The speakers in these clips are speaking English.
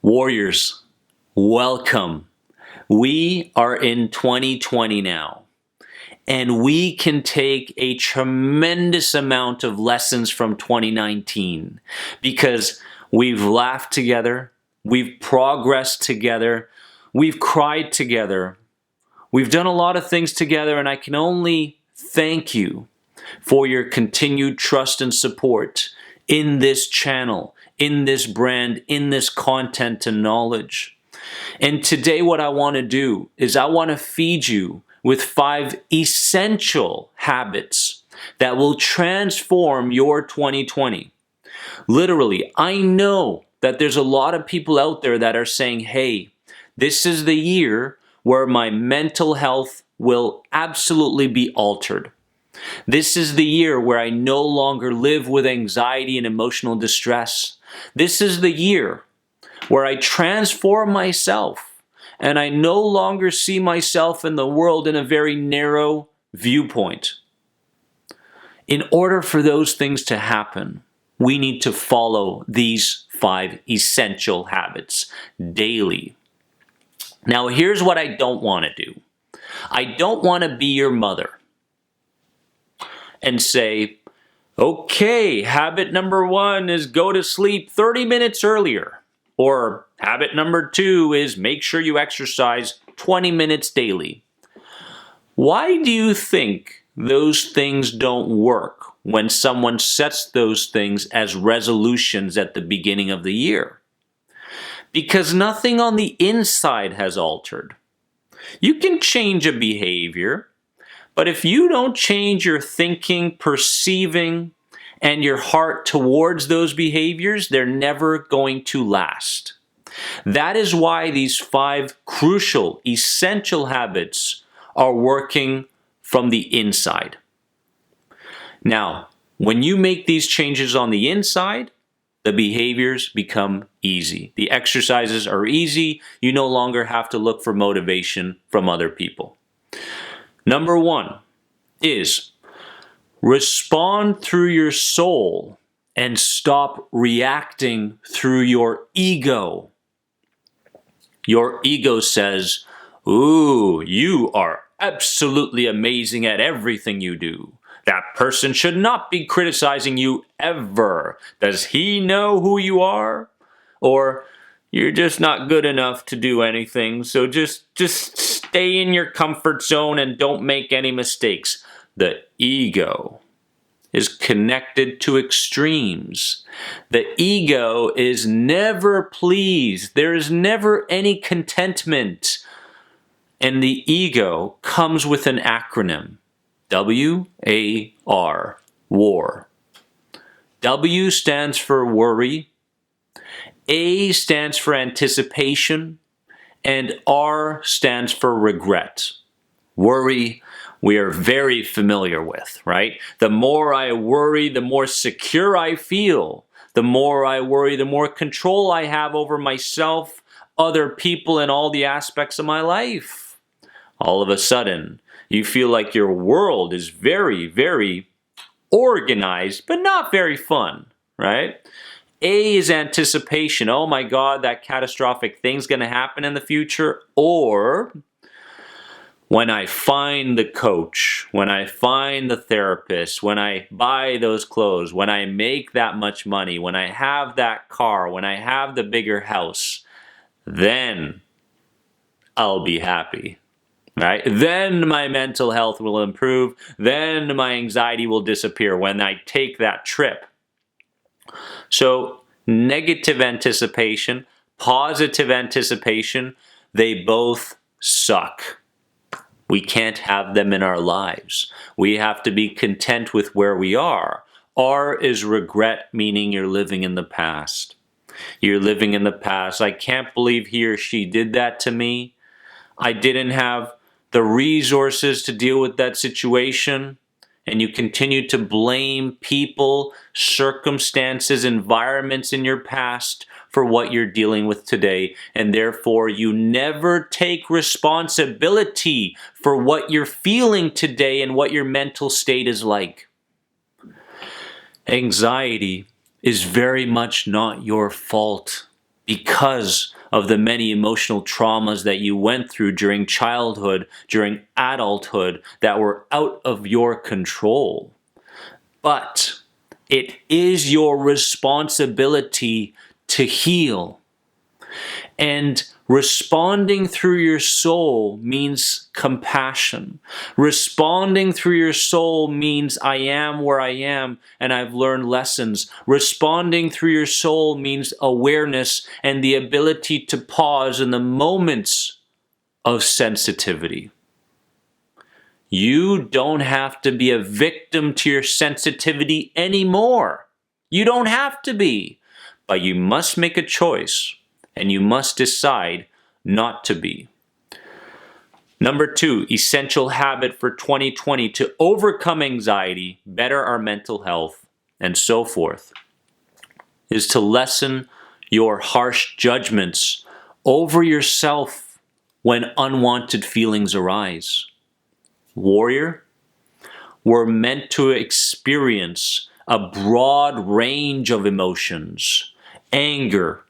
Warriors, welcome. We are in 2020 now, and we can take a tremendous amount of lessons from 2019 because we've laughed together, we've progressed together, we've cried together, we've done a lot of things together, and I can only thank you for your continued trust and support in this channel, in this brand, in this content and knowledge. And today what I want to do is I want to feed you with 5 essential habits that will transform your 2020. Literally, I know that there's a lot of people out there that are saying, hey, this is the year where my mental health will absolutely be altered. This is the year where I no longer live with anxiety and emotional distress. This is the year where I transform myself and I no longer see myself in the world in a very narrow viewpoint. In order for those things to happen, we need to follow these 5 essential habits daily. Now, here's what I don't want to do. I don't want to be your mother and say, okay, habit number 1 is go to sleep 30 minutes earlier. Or habit number 2 is make sure you exercise 20 minutes daily. Why do you think those things don't work when someone sets those things as resolutions at the beginning of the year? Because nothing on the inside has altered. You can change a behavior, but if you don't change your thinking, perceiving, and your heart towards those behaviors, they're never going to last. That is why these 5 crucial, essential habits are working from the inside. Now, when you make these changes on the inside, the behaviors become easy. The exercises are easy. You no longer have to look for motivation from other people. Number 1 is respond through your soul and stop reacting through your ego. Your ego says, ooh, you are absolutely amazing at everything you do. That person should not be criticizing you ever. Does he know who you are? Or you're just not good enough to do anything, so just stay in your comfort zone and don't make any mistakes. The ego is connected to extremes. The ego is never pleased. There is never any contentment. And the ego comes with an acronym. W-A-R, WAR. W stands for worry. A stands for anticipation. And R stands for regret. Worry, we are very familiar with, right? The more I worry, the more secure I feel. The more I worry, the more control I have over myself, other people, and all the aspects of my life. All of a sudden, you feel like your world is very, very organized, but not very fun, right? A is anticipation. Oh my God, that catastrophic thing's going to happen in the future. Or when I find the coach, when I find the therapist, when I buy those clothes, when I make that much money, when I have that car, when I have the bigger house, then I'll be happy. Right? Then my mental health will improve. Then my anxiety will disappear when I take that trip. So negative anticipation, positive anticipation, they both suck. We can't have them in our lives. We have to be content with where we are. R is regret, meaning you're living in the past. You're living in the past. I can't believe he or she did that to me. I didn't have the resources to deal with that situation, and you continue to blame people, circumstances, environments in your past for what you're dealing with today, and therefore you never take responsibility for what you're feeling today and what your mental state is like. Anxiety is very much not your fault. because of the many emotional traumas that you went through during childhood, during adulthood, that were out of your control. But it is your responsibility to heal. And responding through your soul means compassion. Responding through your soul means I am where I am and I've learned lessons. Responding through your soul means awareness and the ability to pause in the moments of sensitivity. You don't have to be a victim to your sensitivity anymore. You don't have to be. But you must make a choice. And you must decide not to be. Number 2, essential habit for 2020 to overcome anxiety, better our mental health, and so forth, is to lessen your harsh judgments over yourself when unwanted feelings arise. Warrior, we're meant to experience a broad range of emotions. Anger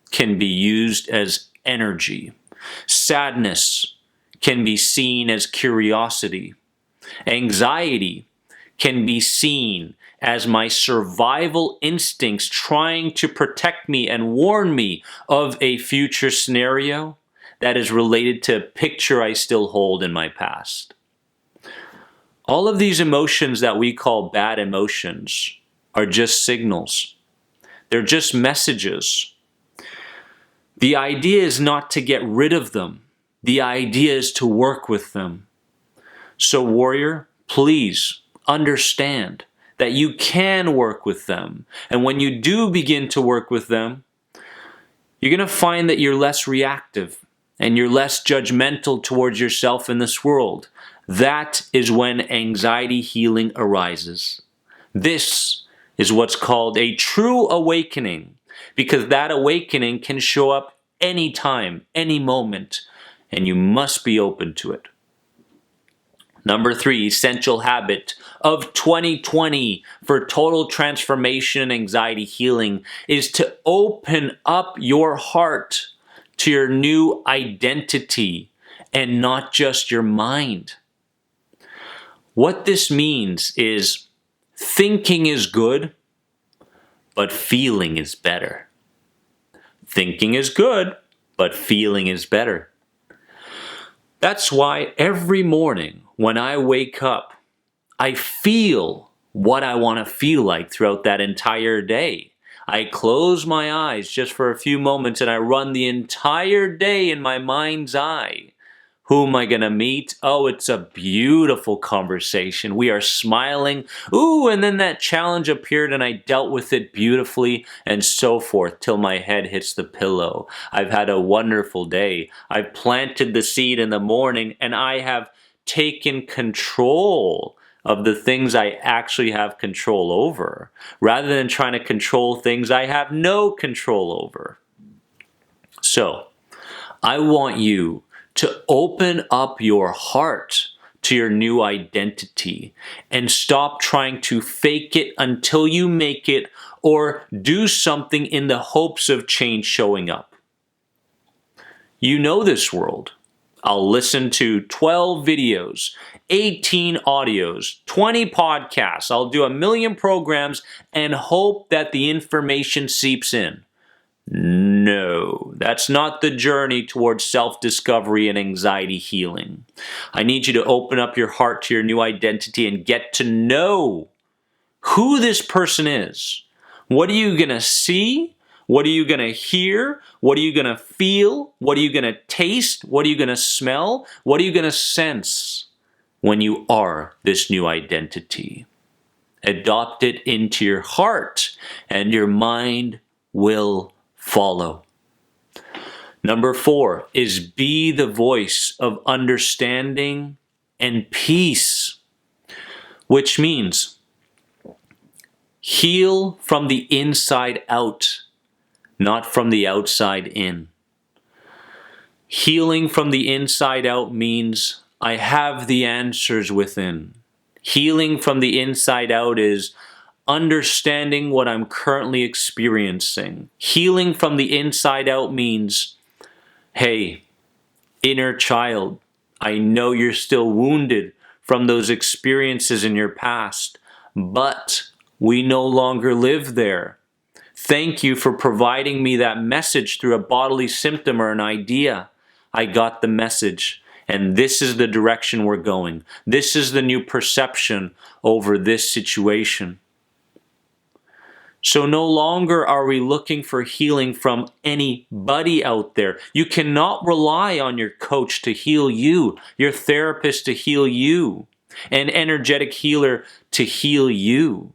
can be used as energy. Sadness can be seen as curiosity. Anxiety can be seen as my survival instincts trying to protect me and warn me of a future scenario that is related to a picture I still hold in my past. All of these emotions that we call bad emotions are just signals. They're just messages. The idea is not to get rid of them. The idea is to work with them. So, warrior, please understand that you can work with them. And when you do begin to work with them, you're going to find that you're less reactive and you're less judgmental towards yourself in this world. That is when anxiety healing arises. This is what's called a true awakening, because that awakening can show up anytime, any moment, and you must be open to it. Number 3, essential habit of 2020 for total transformation and anxiety healing is to open up your heart to your new identity and not just your mind. What this means is thinking is good, but feeling is better. Thinking is good, but feeling is better. That's why every morning when I wake up, I feel what I want to feel like throughout that entire day. I close my eyes just for a few moments and I run the entire day in my mind's eye. Who am I going to meet? Oh, it's a beautiful conversation. We are smiling. Ooh, and then that challenge appeared and I dealt with it beautifully and so forth till my head hits the pillow. I've had a wonderful day. I've planted the seed in the morning and I have taken control of the things I actually have control over, rather than trying to control things I have no control over. So, I want you to open up your heart to your new identity and stop trying to fake it until you make it or do something in the hopes of change showing up. You know this world. I'll listen to 12 videos, 18 audios, 20 podcasts. I'll do 1,000,000 programs and hope that the information seeps in. No, that's not the journey towards self-discovery and anxiety healing. I need you to open up your heart to your new identity and get to know who this person is. What are you going to see? What are you going to hear? What are you going to feel? What are you going to taste? What are you going to smell? What are you going to sense when you are this new identity? Adopt it into your heart and your mind will follow. Number 4 is be the voice of understanding and peace, which means heal from the inside out, not from the outside in. Healing from the inside out means I have the answers within. Healing from the inside out is understanding what I'm currently experiencing. Healing from the inside out means, hey, inner child, I know you're still wounded from those experiences in your past, but we no longer live there. Thank you for providing me that message through a bodily symptom or an idea. I got the message, and this is the direction we're going. This is the new perception over this situation. So no longer are we looking for healing from anybody out there. You cannot rely on your coach to heal you, your therapist to heal you, an energetic healer to heal you.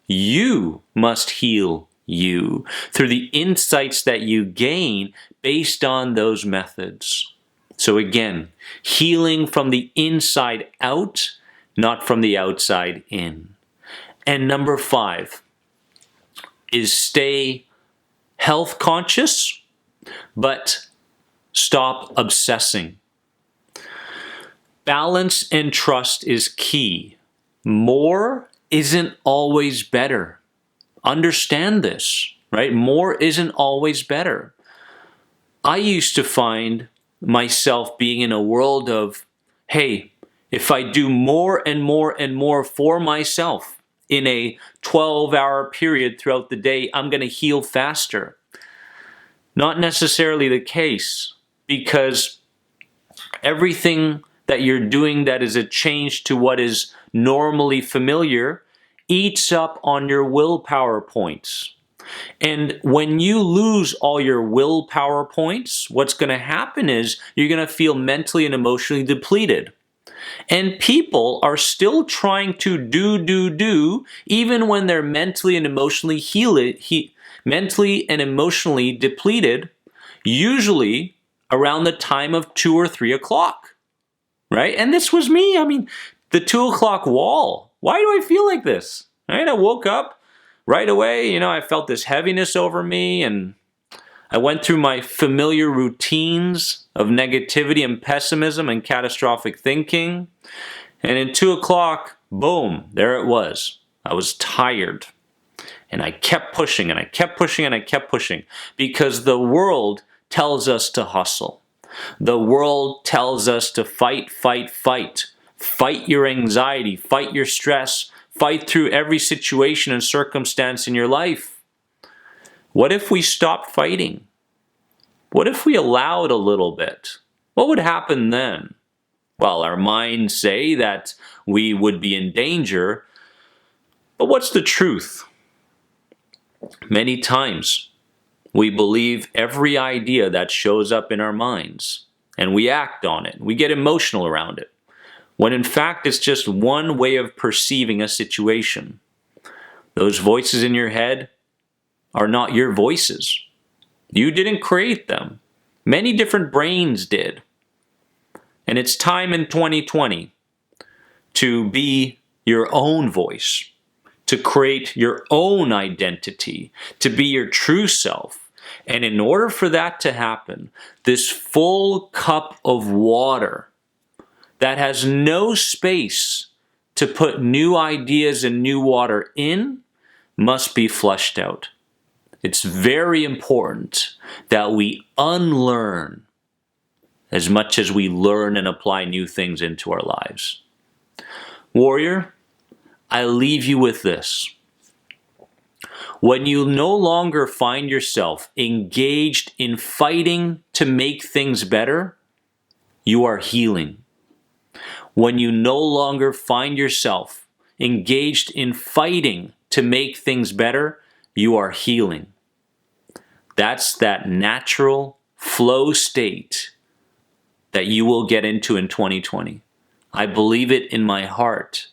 You must heal you through the insights that you gain based on those methods. So again, healing from the inside out, not from the outside in. And number 5 is stay health conscious, but stop obsessing. Balance and trust is key. More isn't always better. Understand this, right? More isn't always better. I used to find myself being in a world of, hey, if I do more and more and more for myself in a 12-hour period throughout the day, I'm going to heal faster. Not necessarily the case, because everything that you're doing that is a change to what is normally familiar eats up on your willpower points. And when you lose all your willpower points, what's going to happen is you're going to feel mentally and emotionally depleted. And people are still trying to do, even when they're mentally and emotionally mentally and emotionally depleted, usually around the time of 2 or 3 o'clock, right? And this was me. I mean, the 2 o'clock wall. Why do I feel like this? Right? I woke up right away. I felt this heaviness over me, and I went through my familiar routines of negativity and pessimism and catastrophic thinking. And at 2 o'clock, boom, there it was. I was tired. And I kept pushing, and I kept pushing, and I kept pushing, because the world tells us to hustle. The world tells us to fight, fight, fight. Fight your anxiety, fight your stress, fight through every situation and circumstance in your life. What if we stopped fighting? What if we allowed a little bit? What would happen then? Well, our minds say that we would be in danger, but what's the truth? Many times, we believe every idea that shows up in our minds, and we act on it. We get emotional around it, when in fact it's just one way of perceiving a situation. Those voices in your head are not your voices. You didn't create them. Many different brains did. And it's time in 2020 to be your own voice, to create your own identity, to be your true self. And in order for that to happen, this full cup of water that has no space to put new ideas and new water in must be flushed out. It's very important that we unlearn as much as we learn and apply new things into our lives. Warrior, I leave you with this. When you no longer find yourself engaged in fighting to make things better, you are healing. When you no longer find yourself engaged in fighting to make things better, you are healing. That's that natural flow state that you will get into in 2020. I believe it in my heart.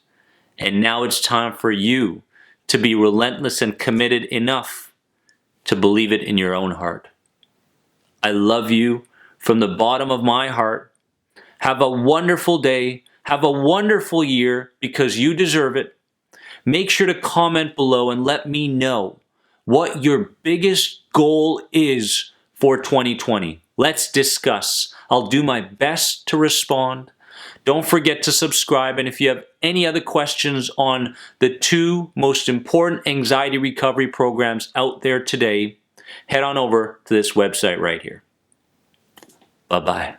And now it's time for you to be relentless and committed enough to believe it in your own heart. I love you from the bottom of my heart. Have a wonderful day. Have a wonderful year, because you deserve it. Make sure to comment below and let me know what your biggest goal is for 2020. Let's discuss. I'll do my best to respond. Don't forget to subscribe, and if you have any other questions on the 2 most important anxiety recovery programs out there today, head on over to this website right here. Bye-bye.